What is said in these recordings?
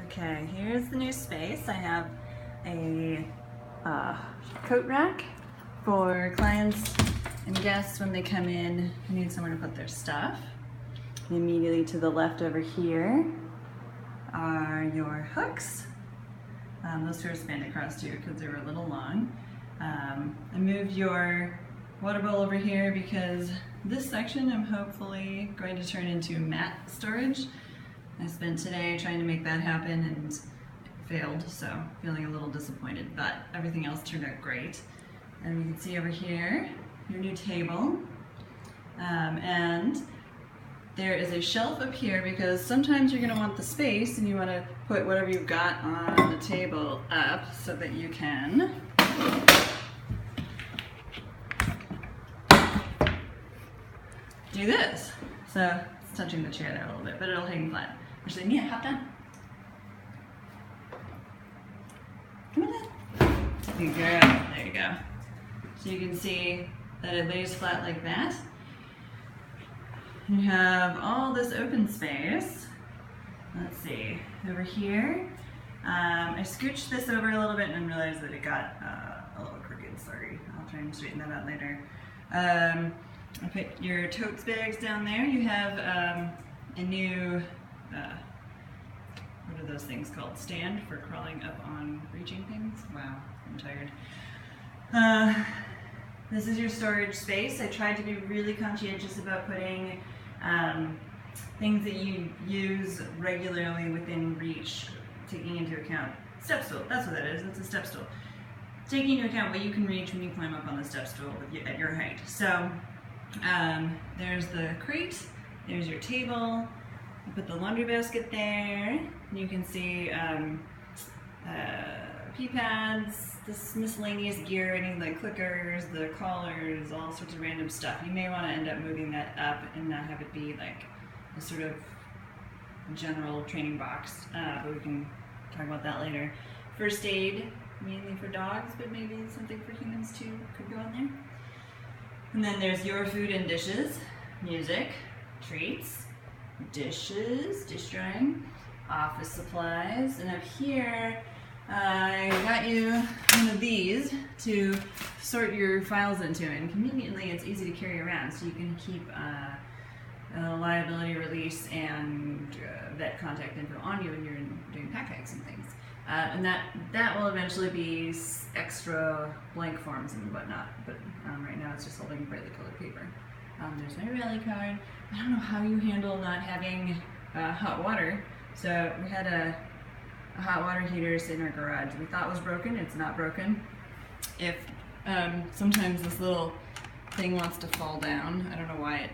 Okay, here's the new space. I have a coat rack for clients and guests when they come in who need somewhere to put their stuff. And immediately to the left over here are your hooks. Those two are spanned across too because they were a little long. I moved your water bowl over here because this section I'm hopefully going to turn into mat storage. I spent today trying to make that happen and it failed, so feeling a little disappointed, but everything else turned out great. And you can see over here your new table. And there is a shelf up here because sometimes you're going to want the space and you want to put whatever you've got on the table up so that you can do this. So it's touching the chair there a little bit, but it'll hang flat. Actually, Mia, hop down. Come on in. Good girl. There you go. So you can see that it lays flat like that. You have all this open space. Let's see, over here. I scooched this over a little bit and realized that it got a little crooked. Sorry, I'll try and straighten that out later. I put your totes bags down there. You have a new, what are those things called? Stand for crawling up on reaching things? Wow, I'm tired. This is your storage space. I tried to be really conscientious about putting things that you use regularly within reach, taking into account step stool. That's what that is. It's a step stool. Taking into account what you can reach when you climb up on the step stool at your height. So there's the crate. There's your table. I put the laundry basket there. You can see pee pads, this miscellaneous gear, any like clickers, the collars, all sorts of random stuff. You may want to end up moving that up and not have it be like a sort of general training box, but we can talk about that later. First aid, mainly for dogs, but maybe something for humans too could go on there. And then there's your food and dishes, music, treats, dishes, dish drying, office supplies, and up here I got you one of these to sort your files into, and conveniently it's easy to carry around so you can keep liability release and vet contact info on you when you're doing pack hikes and things. And that will eventually be extra blank forms and whatnot, but right now it's just holding brightly colored paper. There's my rally card. I don't know how you handle not having hot water, so we had a hot water heater in our garage. We thought it was broken. It's not broken. If sometimes this little thing wants to fall down, I don't know why it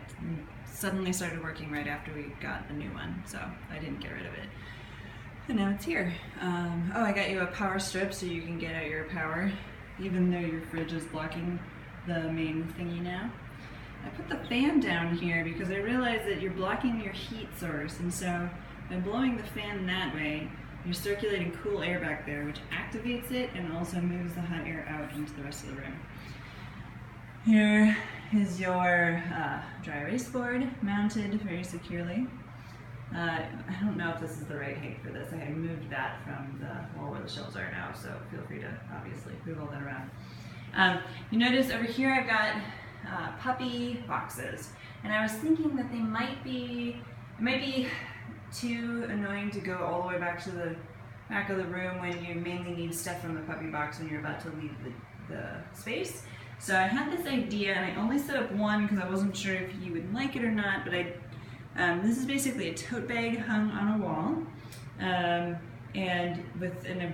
suddenly started working right after we got the new one, so I didn't get rid of it. And now it's here. Oh, I got you a power strip so you can get out your power, even though your fridge is blocking the main thingy now. I put the fan down here because I realized that you're blocking your heat source, and so by blowing the fan that way, you're circulating cool air back there, which activates it and also moves the hot air out into the rest of the room. Here is your dry erase board, mounted very securely. I don't know if this is the right height for this. I had moved that from the wall where the shelves are now, so feel free to obviously move all that around. You notice over here I've got puppy boxes, and I was thinking that it might be too annoying to go all the way back to the back of the room when you mainly need stuff from the puppy box when you're about to leave the space. So I had this idea, and I only set up one because I wasn't sure if you would like it or not, but this is basically a tote bag hung on a wall, and within a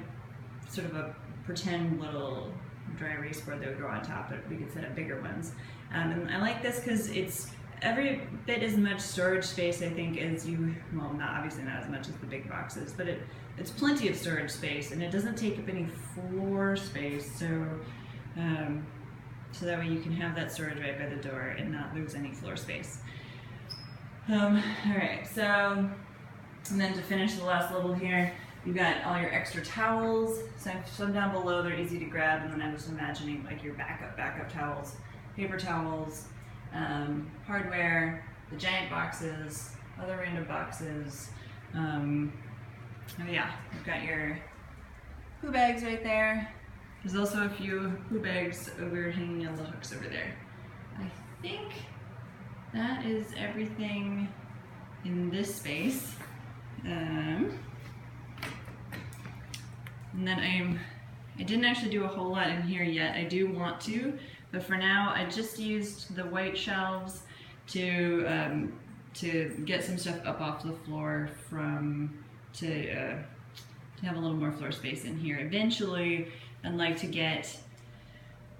sort of a pretend little dry erase board that would go on top, but we could set up bigger ones. And I like this because it's every bit as much storage space, I think, as you, well, obviously not as much as the big boxes, but it's plenty of storage space, and it doesn't take up any floor space, so that way you can have that storage right by the door and not lose any floor space. Alright, so, and then to finish the last level here, you've got all your extra towels. So some down below, they're easy to grab, and then I'm just imagining like your backup towels, paper towels, hardware, the giant boxes, other random boxes, Oh yeah, you've got your poo bags right there. There's also a few poo bags over hanging on the hooks over there. I think that is everything in this space. And then I didn't actually do a whole lot in here yet. I do want to, but for now I just used the white shelves to get some stuff up off the floor to have a little more floor space in here. Eventually, I'd like to get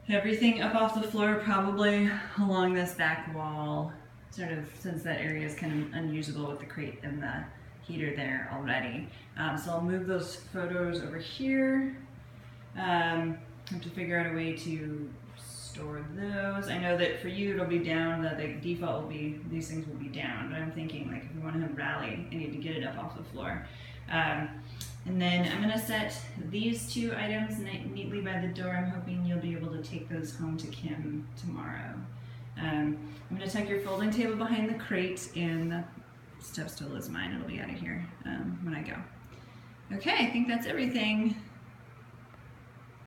everything up off the floor, probably along this back wall, sort of, since that area is kind of unusable with the crate and the heater there already. So I'll move those photos over here. I have to figure out a way to store those. I know that for you it'll be down, that the default will be, these things will be down, but I'm thinking like if we want to have rally, I need to get it up off the floor. And then I'm going to set these two items neatly by the door. I'm hoping you'll be able to take those home to Kim tomorrow. I'm going to tuck your folding table behind the crate, and the step stool is mine. It'll be out of here when I go. Okay, I think that's everything.